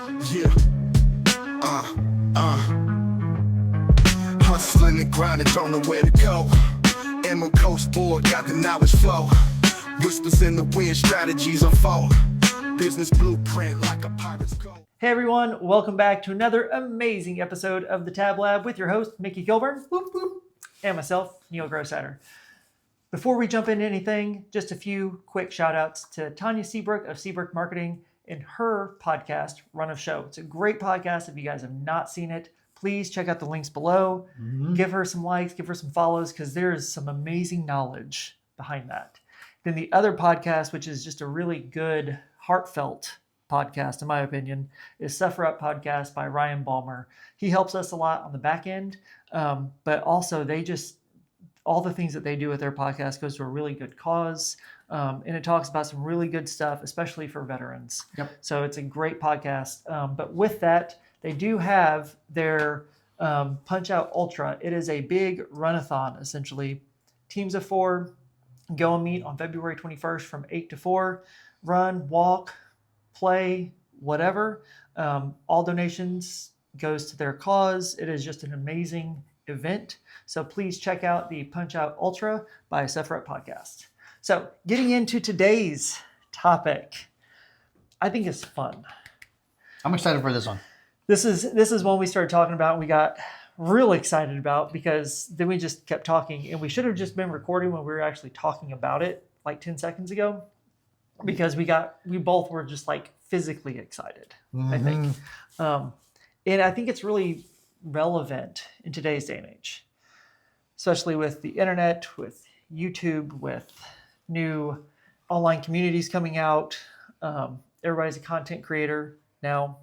Yeah. Hustling and grinding, don't know where to go. Emerald Coast board, got the knowledge flow. Whispers in the wind, strategies unfold. Business blueprint like a pirate's code. Hey everyone, welcome back to another amazing episode of the Tab Lab with your host, Mickey Kilburn, and myself, Neil Grossatter. Before we jump into anything, just a few quick shout outs to Tanya Seabrook of Seabrook Marketing and her podcast, Run of Show. It's a great podcast. If you guys have not seen it, please check out the links below. Give her some likes, give her some follows, because there is some amazing knowledge behind that. Then the other podcast, which is just a really good, heartfelt podcast, in my opinion, is Suffer Up Podcast by Ryan Balmer. He helps us a lot on the back end, but also all the things that they do with their podcast goes to a really good cause. And it talks about some really good stuff, especially for veterans. Yep. So it's a great podcast. But with that, they do have their Punch Out Ultra. It is a big run-a-thon, essentially. Teams of 4 go and meet on February 21st from 8 to 4. Run, walk, play, whatever. All donations goes to their cause. It is just an amazing event. So please check out the Punch Out Ultra by Suffer Up Podcast. So getting into today's topic, I think it's fun. I'm excited for this one. This is one we started talking about and we got real excited about, because then we just kept talking, and we should have just been recording when we were actually talking about it like 10 seconds ago, because we both were just like physically excited, I think. And I think it's really relevant in today's day and age, especially with the internet, with YouTube, with new online communities coming out. Everybody's a content creator now.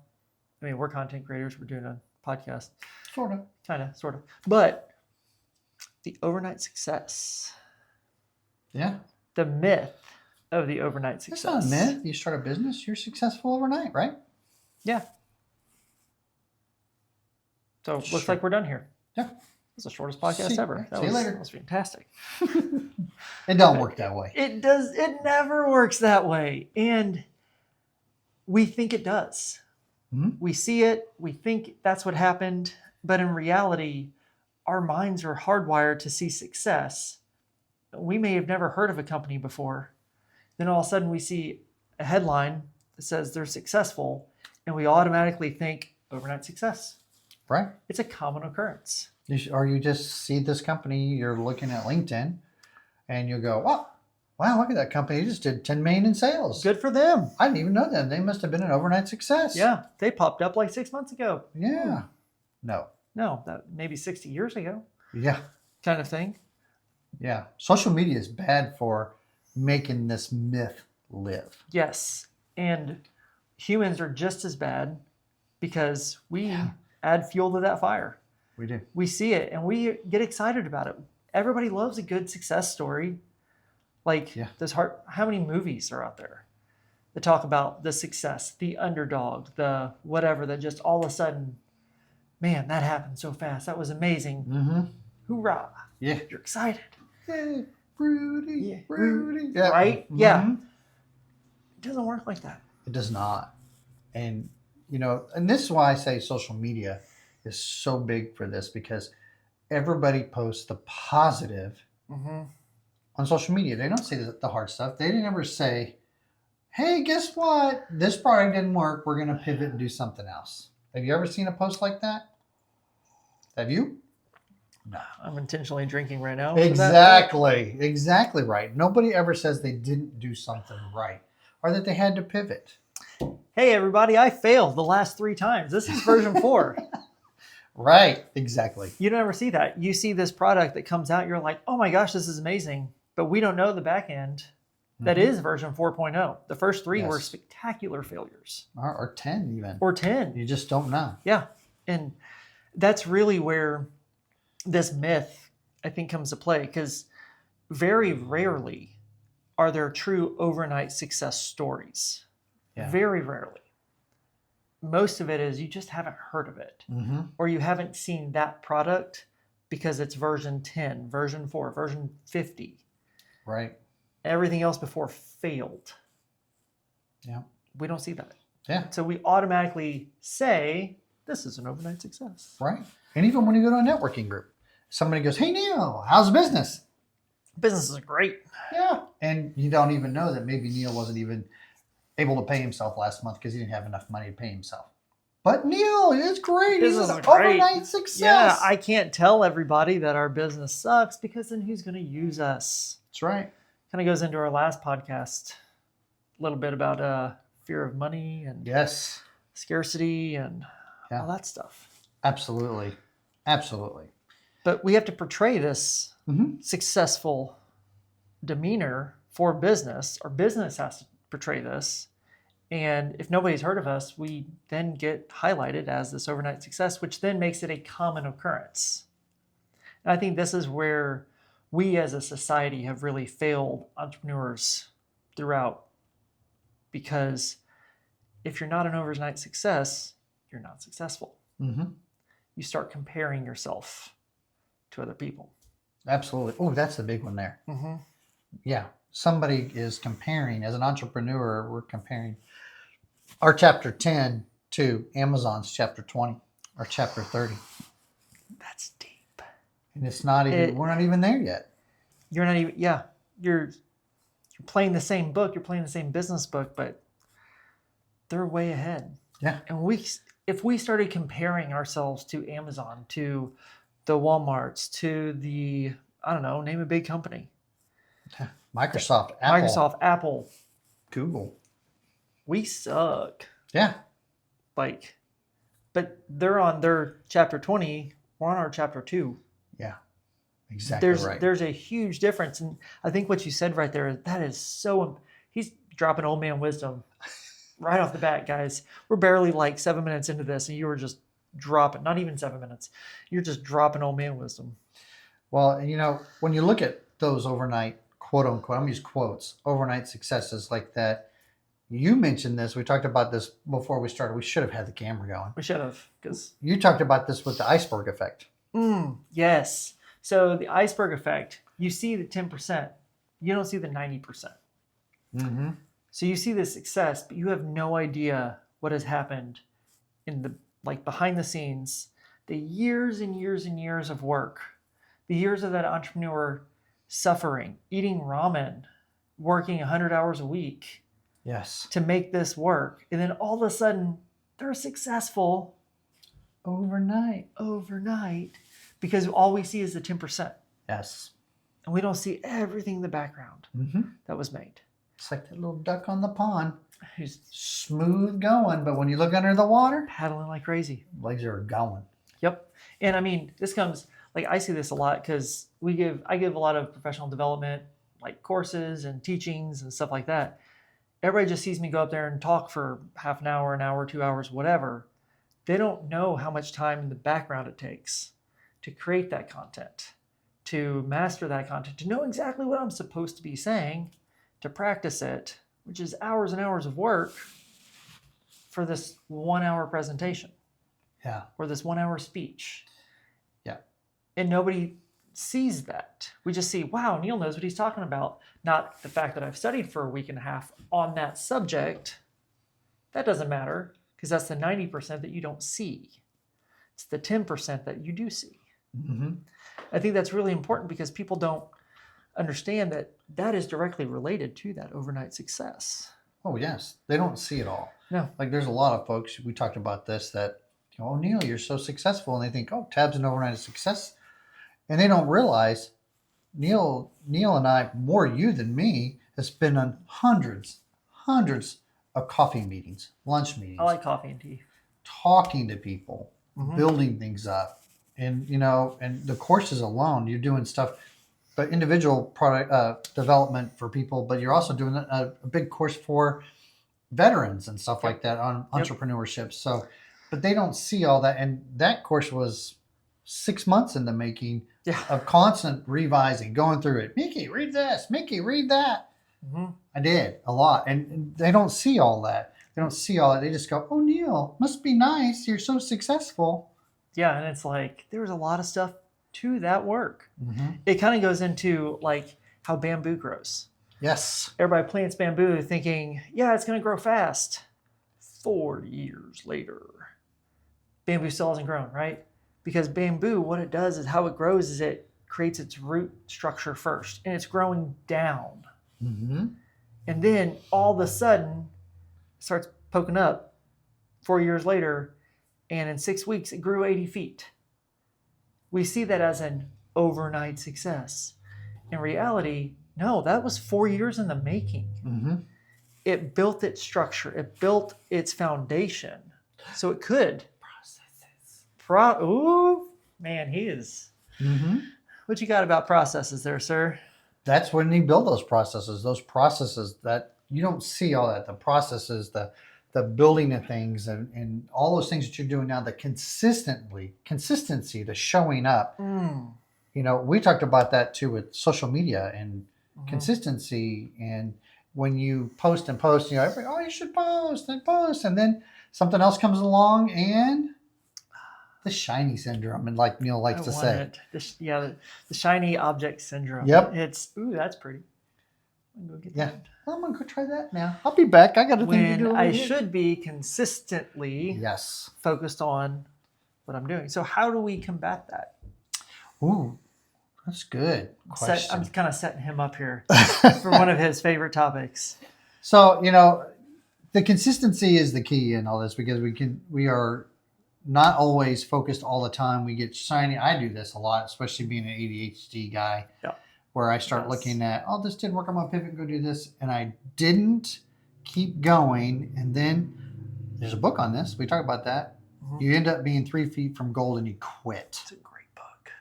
I mean, we're content creators. We're doing a podcast. Sort of. But the overnight success. Yeah. The myth of the overnight success. It's not a myth. You start a business, you're successful overnight, right? Yeah. So it looks like we're done here. Yeah. It's the shortest podcast ever. See you later. That was fantastic. It don't work that way. It does. It never works that way. And we think it does. We see it. We think that's what happened. But in reality, our minds are hardwired to see success. We may have never heard of a company before. Then all of a sudden we see a headline that says they're successful, and we automatically think overnight success. Right. It's a common occurrence. Or you just see this company, you're looking at LinkedIn, and you go, wow, look at that company. They just did 10 million in sales. Good for them. I didn't even know that. They must have been an overnight success. Yeah. They popped up like 6 months ago. Yeah. No, that maybe 60 years ago. Yeah. Kind of thing. Yeah. Social media is bad for making this myth live. Yes. And humans are just as bad, because we add fuel to that fire. We do. We see it and we get excited about it. Everybody loves a good success story. Like, how many movies are out there that talk about the success, the underdog, the whatever, that just all of a sudden, man, that happened so fast. That was amazing. Hoorah. Yeah. You're excited. Hey, Rudy. Yeah. Right? Yeah. It doesn't work like that. It does not. And, and this is why I say social media is so big for this, because everybody posts the positive on social media. They don't say the hard stuff. They didn't ever say, hey, guess what? This product didn't work. We're going to pivot and do something else. Have you ever seen a post like that? Have you? No. I'm intentionally drinking right now. Exactly right. Nobody ever says they didn't do something right or that they had to pivot. Hey, everybody, I failed the last 3 times. This is version 4. Right. Exactly. You don't ever see that. You see this product that comes out, you're like, oh my gosh, this is amazing. But we don't know the back end. That is version 4.0. The first 3 were spectacular failures. Or 10 even. Or 10. You just don't know. Yeah. And that's really where this myth, I think, comes to play, because very rarely are there true overnight success stories. Yeah. Very rarely. Most of it is you just haven't heard of it, or you haven't seen that product because it's version 10, version 4, version 50. Right. Everything else before failed. Yeah. We don't see that. Yeah. So we automatically say, this is an overnight success. Right. And even when you go to a networking group, somebody goes, hey, Neil, how's business? Business is great. Yeah. And you don't even know that maybe Neil wasn't even able to pay himself last month because he didn't have enough money to pay himself. But Neil, it's great. He's Business an is great. overnight success. Yeah, I can't tell everybody that our business sucks because then who's going to use us? That's right. Kind of goes into our last podcast a little bit about fear of money and Yes. scarcity and Yeah. all that stuff. Absolutely. Absolutely. But we have to portray this successful demeanor for business. Our business has to portray this. And if nobody's heard of us, we then get highlighted as this overnight success, which then makes it a common occurrence. And I think this is where we as a society have really failed entrepreneurs throughout. Because if you're not an overnight success, you're not successful. Mm-hmm. You start comparing yourself to other people. Absolutely. Oh, that's the big one there. Mm-hmm. Yeah. Somebody is comparing, as an entrepreneur, we're comparing our chapter 10 to Amazon's chapter 20 or chapter 30. That's deep. And it's not even, we're not even there yet. You're not even, you're playing the same book, you're playing the same business book, but they're way ahead. Yeah. And if we started comparing ourselves to Amazon, to the Walmarts, to the, I don't know, name a big company. Microsoft, Apple, Google. we suck. Yeah. But they're on their chapter 20, we're on our chapter 2. Yeah. Exactly right. There's a huge difference. And I think what you said right there, that is so, he's dropping old man wisdom right off the bat, guys. We're barely like 7 minutes into this and you were just dropping, not even 7 minutes. You're just dropping old man wisdom. Well, when you look at those overnight, quote unquote, I'm going to use quotes, overnight successes like that. You mentioned this. We talked about this before we started. We should have had the camera going. We should have, because you talked about this with the iceberg effect. Yes. So the iceberg effect, you see the 10%, you don't see the 90%. Mm-hmm. So you see the success, but you have no idea what has happened in the behind the scenes, the years and years and years of work, the years of that entrepreneur suffering, eating ramen, working 100 hours a week. Yes. To make this work. And then all of a sudden, they're successful overnight because all we see is the 10%. Yes. And we don't see everything in the background that was made. It's like that little duck on the pond. Who's smooth going, but when you look under the water, paddling like crazy. Legs are going. Yep. And I mean, this comes, I see this a lot because I give a lot of professional development, courses and teachings and stuff like that. Everybody just sees me go up there and talk for half an hour, 2 hours, whatever. They don't know how much time in the background it takes to create that content, to master that content, to know exactly what I'm supposed to be saying, to practice it, which is hours and hours of work for this 1 hour presentation. Yeah. Or this 1 hour speech. Yeah. And nobody sees that. We just see, wow, Neil knows what he's talking about. Not the fact that I've studied for a week and a half on that subject. That doesn't matter because that's the 90% that you don't see. It's the 10% that you do see. Mm-hmm. I think that's really important because people don't understand that is directly related to that overnight success. Oh, yes. They don't see it all. No. There's a lot of folks, we talked about this, that, oh, Neil, you're so successful. And they think, oh, Tab's an overnight success. And they don't realize Neil and I, more you than me, has been on hundreds of coffee meetings, lunch meetings. I like coffee and tea. Talking to people, building things up. And, and the courses alone, you're doing stuff, but individual product development for people, but you're also doing a big course for veterans and stuff like that on entrepreneurship. So, but they don't see all that. And that course was 6 months in the making of constant revising, going through it. Mickey, read this. Mickey, read that. I did a lot. And they don't see all that. They don't see all that. They just go, oh, Neil, must be nice. You're so successful. Yeah. And it's there's a lot of stuff to that work. It kind of goes into how bamboo grows. Yes. Everybody plants bamboo thinking, yeah, it's going to grow fast. 4 years later, bamboo still hasn't grown, right? Because bamboo, what it does is how it grows is it creates its root structure first, and it's growing down. Mm-hmm. And then all of a sudden, it starts poking up 4 years later, and in 6 weeks, it grew 80 feet. We see that as an overnight success. In reality, no, that was 4 years in the making. Mm-hmm. It built its structure. It built its foundation. So it could. Processes. Ooh, man, he is. Mm-hmm. What you got about processes there, sir? That's when you build those processes that you don't see all that. The processes, the building of things and all those things that you're doing now, the consistency, the showing up. You know, we talked about that too with social media and consistency. And when you post and post, you know, oh, you should post and post. And then something else comes along and the shiny syndrome. And like Neil likes to say. The shiny object syndrome. Yep. It's, ooh, that's pretty. I'm gonna go get Yeah. that. I'm going to go try that now. I'll be back. I got a thing to do. When over I here. should be consistently Yes. focused on what I'm doing. So how do we combat that? Ooh, that's good question. I'm kind of setting him up here for one of his favorite topics. So, you know, the consistency is the key in all this because we are not always focused all the time. We get shiny. I do this a lot, especially being an ADHD guy, where I start looking at, oh, this didn't work. I'm going to pivot and go do this. And I didn't keep going. And then there's a book on this. We talk about that. Mm-hmm. You end up being 3 feet from gold and you quit. It's a great book.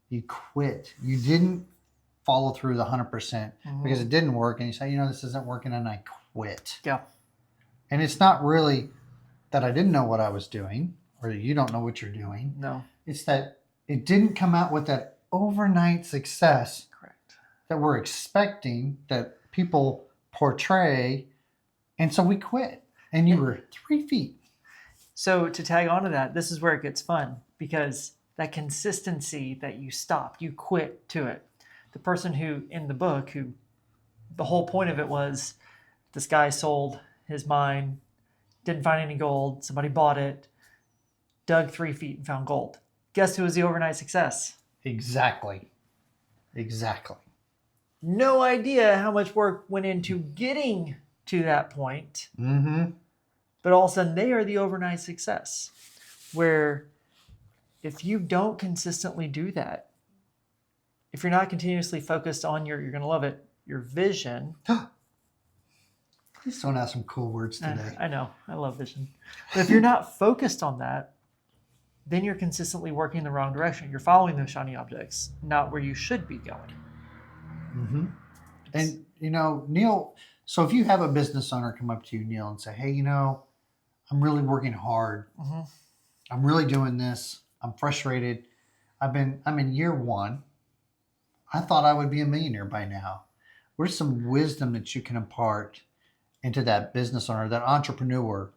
You quit. You didn't follow through the 100% because it didn't work. And you say, you know, this isn't working and I quit. Yeah. And it's not really that I didn't know what I was doing or that you don't know what you're doing. No. It's that it didn't come out with that overnight success that we're expecting, that people portray. And so we quit. And you were 3 feet. So to tag on to that, this is where it gets fun because that consistency that you stopped, you quit to it. The person who in the book, who the whole point of it was this guy sold his mine, didn't find any gold, somebody bought it, dug 3 feet and found gold. Guess who was the overnight success? Exactly. No idea how much work went into getting to that point. Mm-hmm. But all of a sudden, they are the overnight success. Where if you don't consistently do that, if you're not continuously focused on you're going to love it, your vision. Please don't have some cool words today. I know. I love vision. But if you're not focused on that, then you're consistently working in the wrong direction. You're following those shiny objects, not where you should be going. Mm-hmm. And, you know, Neil, so if you have a business owner come up to you, Neil, and say, hey, you know, I'm really working hard. Mm-hmm. I'm really doing this. I'm frustrated. I'm in year one. I thought I would be a millionaire by now. Where's some wisdom that you can impart into that business owner, that entrepreneur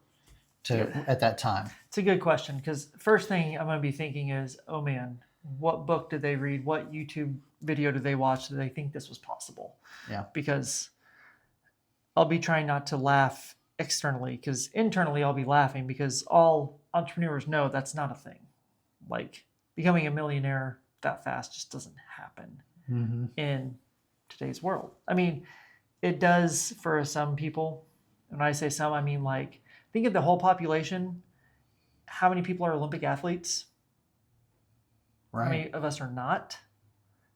at that time? It's a good question because first thing I'm going to be thinking is, oh man, what book did they read? What YouTube video did they watch? Did they think this was possible? Yeah. Because I'll be trying not to laugh externally because internally I'll be laughing because all entrepreneurs know that's not a thing. Like becoming a millionaire that fast just doesn't happen in today's world. I mean, it does for some people. When I say some, I mean like, think of the whole population. How many people are Olympic athletes? Right. How many of us are not?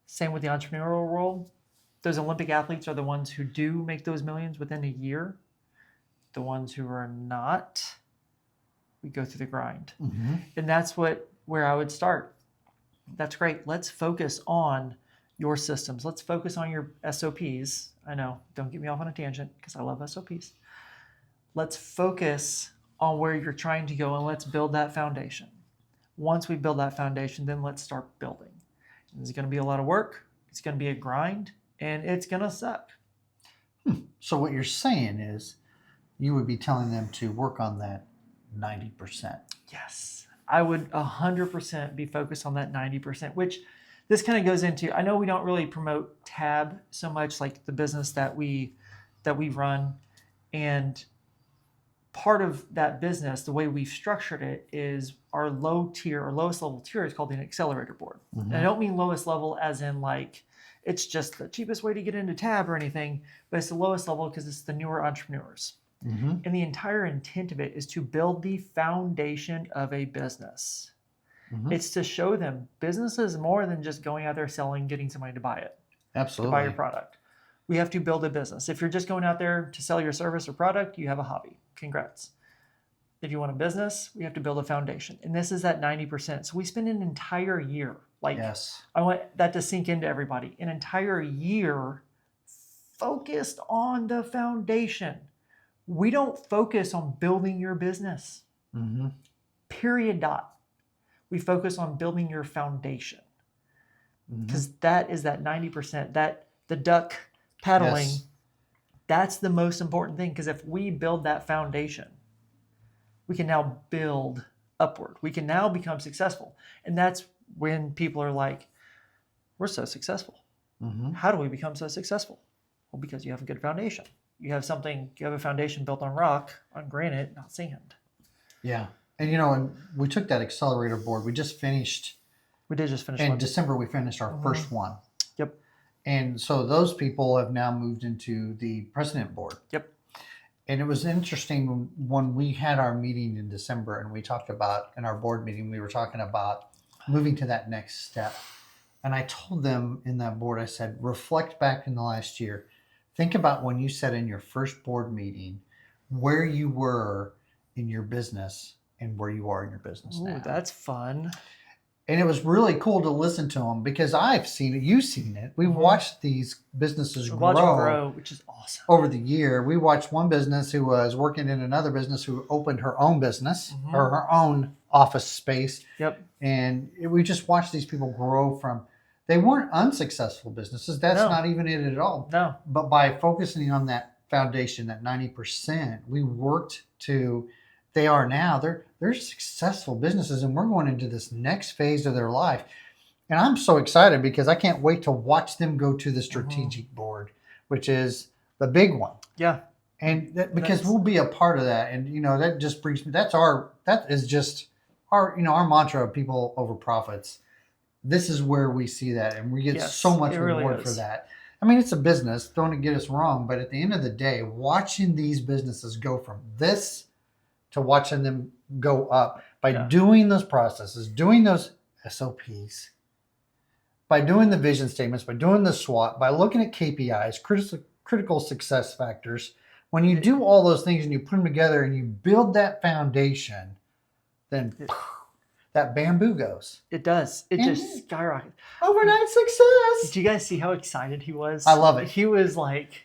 Same with the entrepreneurial world. Those Olympic athletes are the ones who do make those millions within a year. The ones who are not, we go through the grind. Mm-hmm. And that's where I would start. That's great. Let's focus on your systems. Let's focus on your SOPs. I know, don't get me off on a tangent because I love SOPs. Let's focus on where you're trying to go and let's build that foundation. Once we build that foundation, then let's start building. It's going to be a lot of work. It's going to be a grind and it's going to suck. So what you're saying is you would be telling them to work on that 90%. Yes. I would 100% be focused on that 90%, which this kind of goes into, I know we don't really promote Tab so much, like the business that we run. And part of that business, the way we've structured it, is our low tier or lowest level tier is called an accelerator board. And I don't mean lowest level as in like it's just the cheapest way to get into tab or anything, but it's the lowest level because it's the newer entrepreneurs. And the entire intent of it is to build the foundation of a business. It's to show them business is more than just going out there selling, getting somebody to buy it, Absolutely. to buy your product. We have to build a business. If you're just going out there to sell your service or product, you have a hobby. Congrats. If you want a business, we have to build a foundation. And this is that 90%. So we spend an entire year. Like, Yes. I want that to sink into everybody. An entire year focused on the foundation. We don't focus on building your business. Period. Dot. We focus on building your foundation. Because that is that 90%. That the duck paddling, Yes. that's the most important thing. Because if we build that foundation, we can now build upward. We can now become successful. And that's when people are like, we're so successful. How do we become so successful? Well, because you have a good foundation. You have a foundation built on rock, on granite, not sand. Yeah. And, and we took that accelerator board. We just finished. We did just finish In one. December, we finished our first one. Yep. And so those people have now moved into the president board. Yep. And it was interesting when we had our meeting in December and we talked about, in our board meeting, we were talking about moving to that next step. And I told them in that board, I said, reflect back in the last year. Think about when you said in your first board meeting where you were in your business and where you are in your business now. Ooh, that's fun. And it was really cool to listen to them because I've seen it. You've seen it. We've watched these businesses grow, which is awesome. over the year. We watched one business who was working in another business who opened her own business or her own office space. Yep. And we just watched these people grow from, they weren't unsuccessful businesses. That's not even it at all. No. But by focusing on that foundation, that 90%, we worked to, they are now, they're successful businesses, and we're going into this next phase of their life. And I'm so excited because I can't wait to watch them go to the strategic board, which is the big one. Yeah. And because we'll be a part of that. And, that just brings me, that is just our mantra of people over profits. This is where we see that. And we get so much reward for that. I mean, it's a business, don't get us wrong. But at the end of the day, watching these businesses go from this to watching them go up by doing those processes, doing those SOPs, by doing the vision statements, by doing the SWOT, by looking at KPIs, critical success factors. When you do all those things and you put them together and you build that foundation, then that bamboo goes. It does. It just skyrockets. Overnight success. Did you guys see how excited he was? I love it. He was like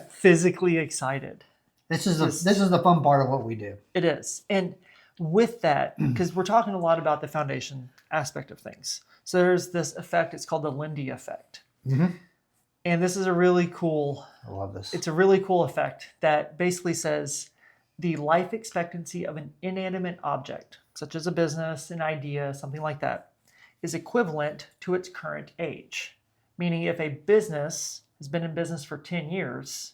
physically excited. This is the fun part of what we do. It is. And with that, because we're talking a lot about the foundation aspect of things. So there's this effect, it's called the Lindy effect. And this is a really cool, I love this. It's a really cool effect that basically says the life expectancy of an inanimate object, such as a business, an idea, something like that, is equivalent to its current age. Meaning if a business has been in business for 10 years,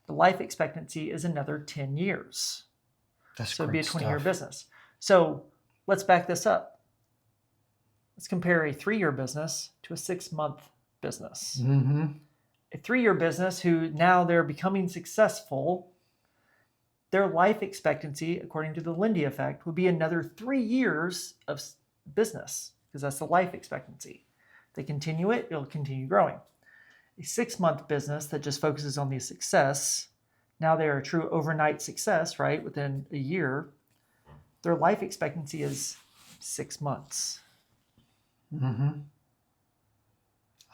the life expectancy is another 10 years. So it'd be a 20-year business. So let's back this up. Let's compare a 3-year business to a 6-month business. A 3-year business who now they're becoming successful, their life expectancy, according to the Lindy effect, would be another 3 years of business because that's the life expectancy. If they continue it, it'll continue growing. A 6-month business that just focuses on the success, now they're a true overnight success, right? Within a year, their life expectancy is 6 months. I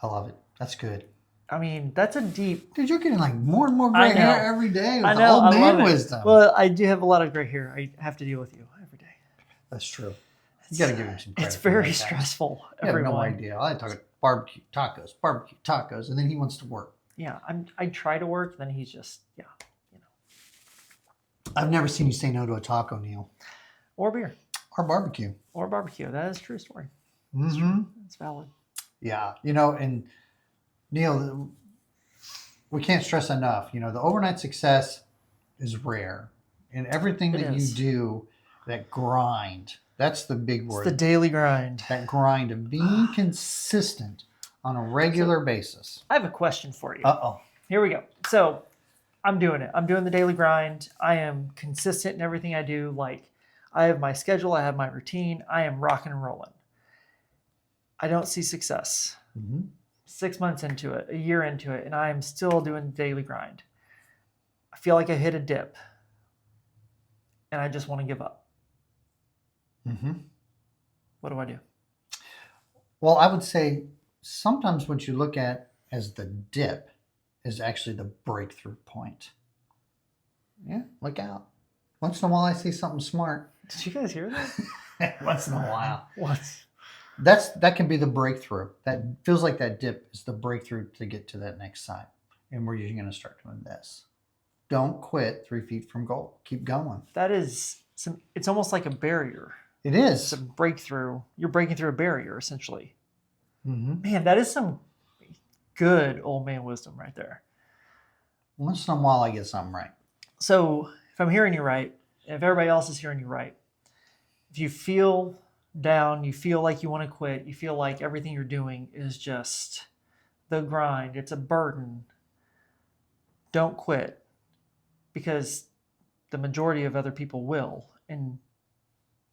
love it. That's good. I mean, that's a deep... Dude, you're getting like more and more gray hair every day with I the know, old I man love it. wisdom. Well, I do have a lot of gray hair. I have to deal with you every day. That's true. You got to give him some credit. It's for very that, stressful. I have no everyone. idea. I talk barbecue tacos, and then he wants to work. Yeah, I try to work, then he's just, I've never seen you say no to a taco, Neil. Or beer. Or barbecue. Or barbecue. That is a true story. It's valid. Yeah. And Neil, we can't stress enough, the overnight success is rare. And everything It that is. you do, that grind, that's the big It's word. the daily grind. That grind of being consistent on a regular basis. I have a question for you. Uh-oh. Here we go. So I'm doing it. I'm doing the daily grind. I am consistent in everything I do. Like, I have my schedule, I have my routine, I am rocking and rolling. I don't see success. Mm-hmm. 6 months into it, a year into it, and I am still doing the daily grind. I feel like I hit a dip and I just want to give up. Mm-hmm. What do I do? Well, I would say sometimes what you look at as the dip is actually the breakthrough point. Yeah, look out. Once in a while I see something smart. Did you guys hear that? Once in a while. What? That can be the breakthrough. That feels like that dip is the breakthrough to get to that next side. And where you're going to start doing this. Don't quit 3 feet from goal. Keep going. That is it's almost like a barrier. It It's is. a breakthrough. You're breaking through a barrier, essentially. Mm-hmm. Man, that is some good old man wisdom right there. Once in a while I get something right. So if I'm hearing you right, and if everybody else is hearing you right, if you feel down, you feel like you want to quit, you feel like everything you're doing is just the grind, it's a burden, don't quit, because the majority of other people will. And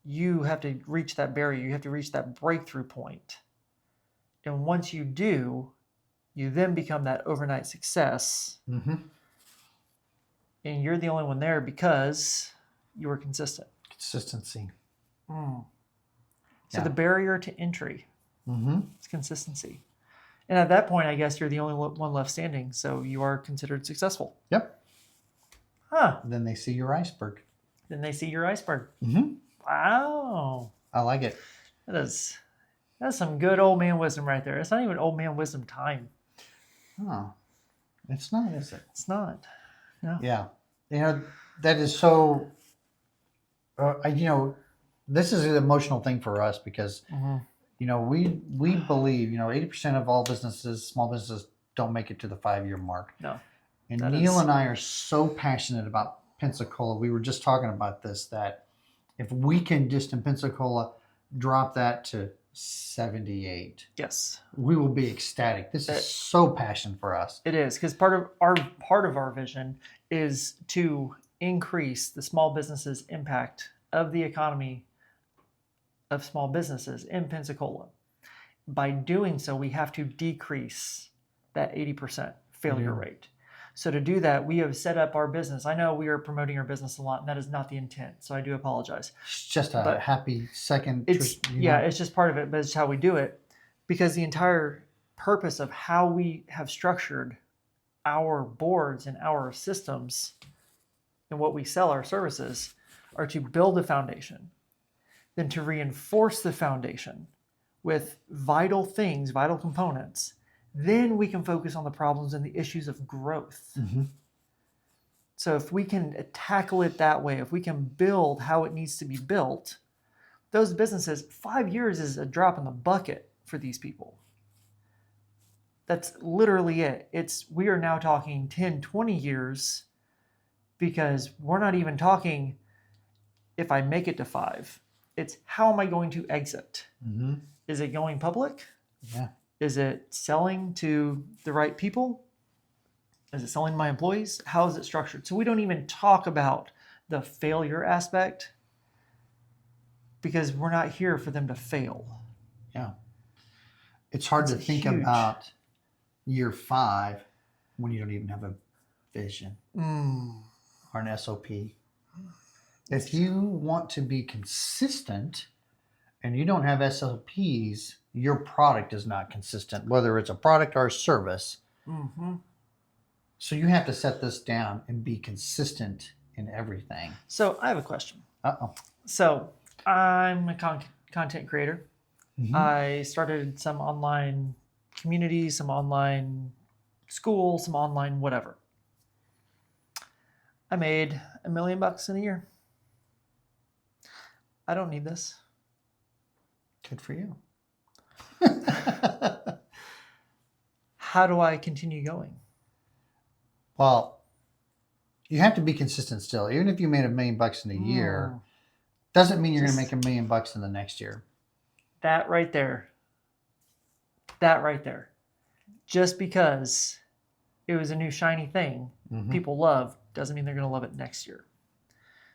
you have to reach that barrier, you have to reach that breakthrough point. And once you do, you then become that overnight success. Mm-hmm. And you're the only one there because you were consistent. Consistency. So Yeah. the barrier to entry Mm-hmm. is consistency. And at that point, I guess you're the only one left standing. So you are considered successful. Yep. Huh. Then they see your iceberg. Then they see your iceberg. Mm-hmm. Wow. I like it. That's some good old man wisdom right there. It's not even old man wisdom time. Oh, it's not, is it? It's not. No. Yeah. You know, that is so, this is an emotional thing for us because, we believe, 80% of all businesses, small businesses, don't make it to the 5-year mark. No. And That Neil is- and I are so passionate about Pensacola. We were just talking about this, that if we can just in Pensacola drop that to 78, Yes, we will be ecstatic. This is so passionate for us. it is, because part of our vision is to increase the small businesses' impact of the economy of small businesses in Pensacola. By doing so, we have to decrease that 80% failure Yeah. rate. So to do that, we have set up our business. I know we are promoting our business a lot, and that is not the intent. So I do apologize. It's just a But happy second. It's it's just part of it, but it's how we do it. Because the entire purpose of how we have structured our boards and our systems and what we sell our services are to build a foundation, then to reinforce the foundation with vital things, vital components. Then we can focus on the problems and the issues of growth. Mm-hmm. So if we can tackle it that way, if we can build how it needs to be built, those businesses, 5 years is a drop in the bucket for these people. That's literally it. We are now talking 10, 20 years, because we're not even talking if I make it to 5. It's how am I going to exit? Mm-hmm. Is it going public? Yeah. Is it selling to the right people? Is it selling to my employees? How is it structured? So we don't even talk about the failure aspect, because we're not here for them to fail. Yeah. It's hard It's to think huge. about year 5 when you don't even have a vision or an SOP. If you want to be consistent and you don't have SOPs, your product is not consistent, whether it's a product or a service. Mm-hmm. So you have to set this down and be consistent in everything. So I have a question. Uh-oh. So I'm a content creator. Mhm. I started some online community, some online school, some online whatever. I made $1 million in a year. I don't need this. Good for you. How do I continue going? Well, you have to be consistent still. Even if you made $1 million in a year, Mm. doesn't mean you're going Just- to make $1 million in the next year. That right there. That right there. Just because it was a new shiny thing Mhm. people love doesn't mean they're going to love it next year.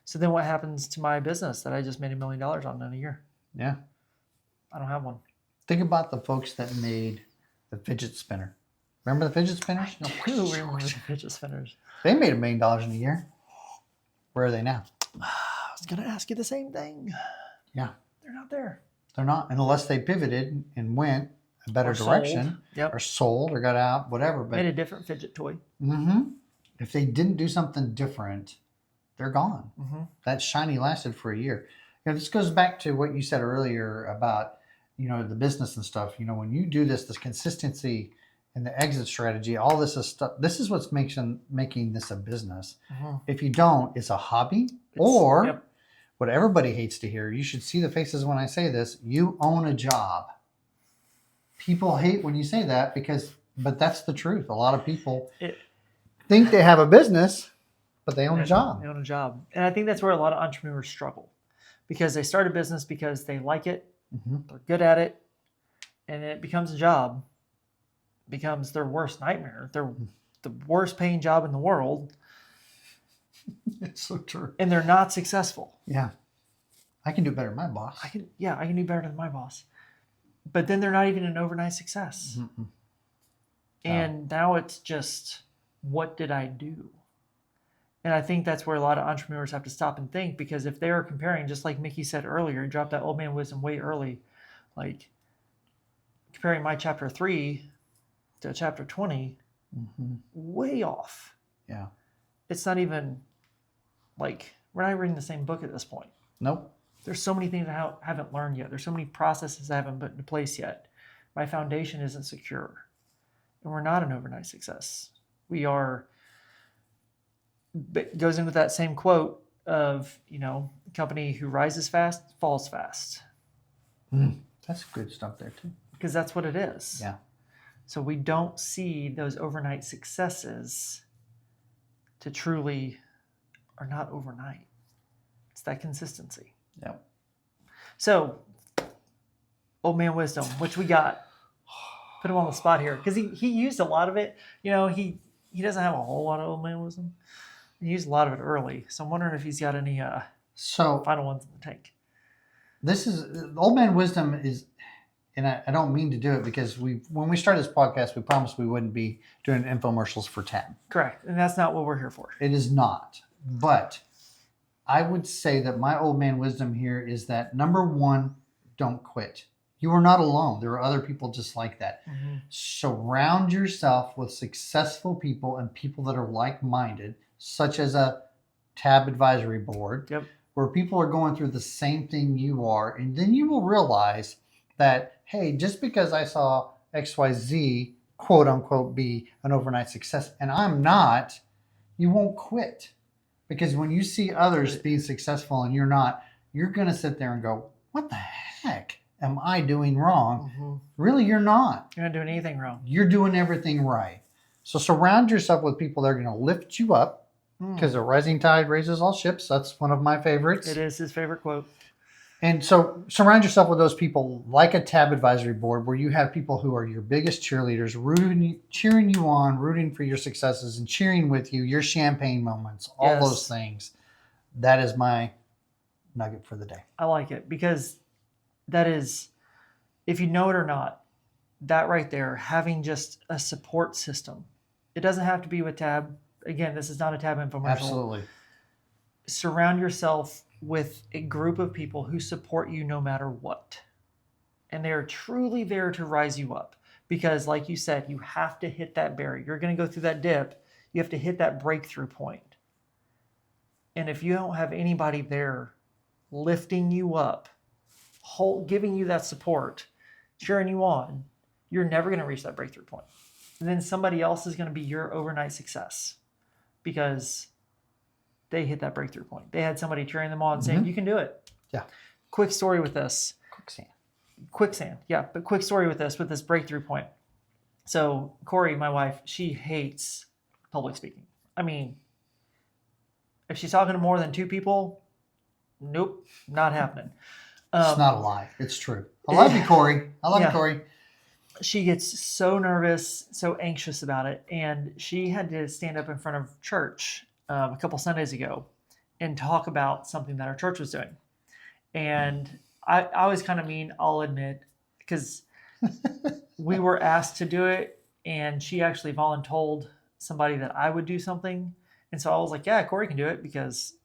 So then what happens to my business that I just made $1 million on in a year? Yeah. I don't have one. Think about the folks that made the fidget spinner. Remember the fidget spinners? I do remember the fidget spinners. They made $1 million in a year. Where are they now? I was going to ask you the same thing. Yeah. They're not there. They're not, unless they pivoted and went a better Or sold. direction, Yep. or sold, or got out, whatever. But Made a different fidget toy. if they didn't do something different, they're gone. That shiny lasted for a year. This goes back to what you said earlier about the business and stuff. When you do this consistency and the exit strategy, all this is stuff. This is what's making this a business. If you don't, it's a hobby, or Yep. what everybody hates to hear. You should see the faces when I say this. You own a job. People hate when you say that but that's the truth. A lot of people think they have a business, but they own a job. They own a job. And I think that's where a lot of entrepreneurs struggle, because they start a business because they like it, they're good at it, and it becomes a job, becomes their worst nightmare. They're the worst paying job in the world. It's so true. And they're not successful. Yeah. I can do better than my boss. I can do better than my boss. But then they're not even an overnight success. And now it's just, what did I do? And I think that's where a lot of entrepreneurs have to stop and think, because if they are comparing, just like Mickey said earlier, he dropped that old man wisdom way early, like comparing my chapter 3 to chapter 20, way off. Yeah. It's not even like, we're not reading the same book at this point. Nope. There's so many things I haven't learned yet. There's so many processes I haven't put into place yet. My foundation isn't secure. And we're not an overnight success. We are, it goes in with that same quote of, a company who rises fast, falls fast. That's good stuff there too. Because that's what it is. Yeah. So we don't see those overnight successes to truly are not overnight. It's that consistency. Yep. So, old man wisdom, which we got. Put him on the spot here, because he used a lot of it. He doesn't have a whole lot of old man wisdom. He used a lot of it early. So I'm wondering if he's got any final ones in the tank. This is old man wisdom is, and I don't mean to do it, because when we started this podcast, we promised we wouldn't be doing infomercials for Tab. Correct, and that's not what we're here for. It is not. But I would say that my old man wisdom here is that, number one, don't quit. You are not alone. There are other people just like that. Surround yourself with successful people and people that are like-minded, such as a Tab advisory board, where people are going through the same thing you are. And then you will realize that, hey, just because I saw XYZ, quote unquote, be an overnight success, and I'm not, you won't quit. Because when you see others being successful and you're not, you're going to sit there and go, what the heck am I doing wrong? Really, you're not. You're not doing anything wrong. You're doing everything right. So surround yourself with people that are going to lift you up, because a rising tide raises all ships. That's one of my favorites. It is his favorite quote. And so surround yourself with those people, like a Tab advisory board, where you have people who are your biggest cheerleaders, cheering you on, rooting for your successes, and cheering with you, your champagne moments, all those things. That is my nugget for the day. I like it, because that is, if you know it or not, that right there, having just a support system. It doesn't have to be with Tab. Again, this is not a Tab infomercial. Absolutely. Surround yourself with a group of people who support you no matter what. And they are truly there to rise you up. Because like you said, you have to hit that barrier. You're going to go through that dip. You have to hit that breakthrough point. And if you don't have anybody there lifting you up, giving you that support, cheering you on, you're never going to reach that breakthrough point. And then somebody else is going to be your overnight success, because they hit that breakthrough point. They had somebody cheering them on, saying, you can do it. Yeah. Quick story with this. Quicksand. Yeah, but quick story with this breakthrough point. So Corey, my wife, she hates public speaking. I mean, If she's talking to more than 2 people, nope, not happening. It's not a lie. It's true. I love you, Corey. I love you, Corey. She gets so nervous, so anxious about it. And she had to stand up in front of church a couple Sundays ago and talk about something that our church was doing. And I was kind of mean, I'll admit, because we were asked to do it. And she actually voluntold somebody that I would do something. And so I was like, yeah, Corey can do it because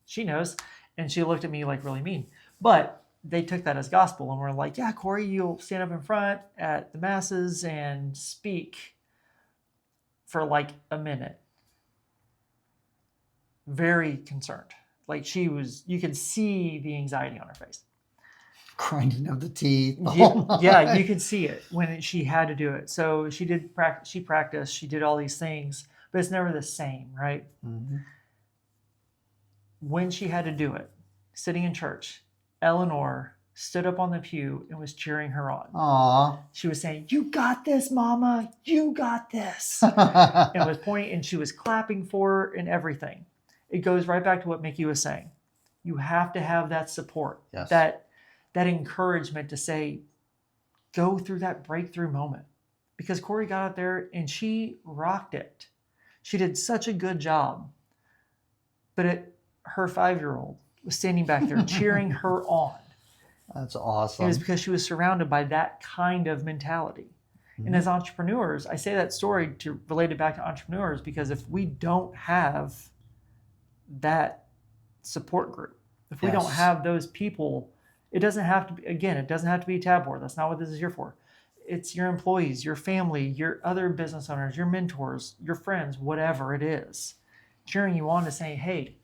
she knows. And she looked at me like really mean. But they took that as gospel and were like, yeah, Corey, you'll stand up in front at the masses and speak for like a minute. Very concerned. Like she was, you could see the anxiety on her face. Grinding of the teeth. Yeah, you could see it when she had to do it. So she did practice, she did all these things, but it's never the same, right? Mm-hmm. When she had to do it, sitting in church, Eleanor stood up on the pew and was cheering her on. Aww. She was saying, "You got this, Mama. You got this." And was pointing, and she was clapping for her and everything. It goes right back to what Mickey was saying. You have to have that support, yes. that encouragement to say, go through that breakthrough moment. Because Corey got out there and she rocked it. She did such a good job. But her 5-year-old was standing back there cheering her on. That's awesome. It was because she was surrounded by that kind of mentality. Mm-hmm. And as entrepreneurs, I say that story to relate it back to entrepreneurs because if we don't have that support group, if we don't have those people, it doesn't have to be, again, it doesn't have to be a tab board. That's not what this is here for. It's your employees, your family, your other business owners, your mentors, your friends, whatever it is, cheering you on to say, hey,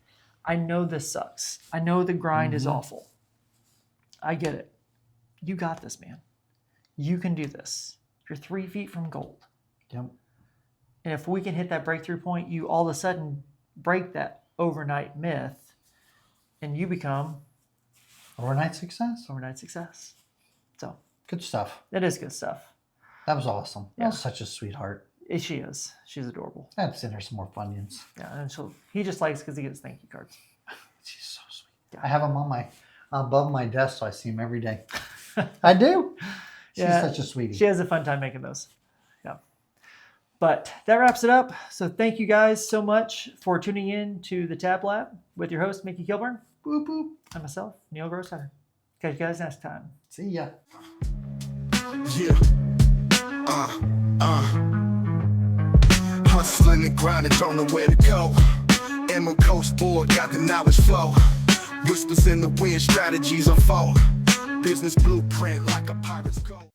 I know this sucks. I know the grind is awful. I get it. You got this, man. You can do this. You're 3 feet from gold. Yep. And if we can hit that breakthrough point, you all of a sudden break that overnight myth and you become overnight success. Overnight success. So good stuff. That is good stuff. That was awesome. Yeah. That was such a sweetheart. She is. She's adorable. I have to send her some more Funyuns. Yeah, and he just likes because he gets thank you cards. She's so sweet. Yeah. I have them on above my desk, so I see them every day. I do. She's such a sweetie. She has a fun time making those. Yeah. But that wraps it up. So thank you guys so much for tuning in to the Tab Lab with your host, Mickey Kilburn. Boop, boop. And myself, Neil Grossetter. Catch you guys next time. See ya. Yeah. Hustling and grinding, don't know where to go. And my coast board got the knowledge flow. Whispers in the wind, strategies unfold. Business blueprint like a pirate's code.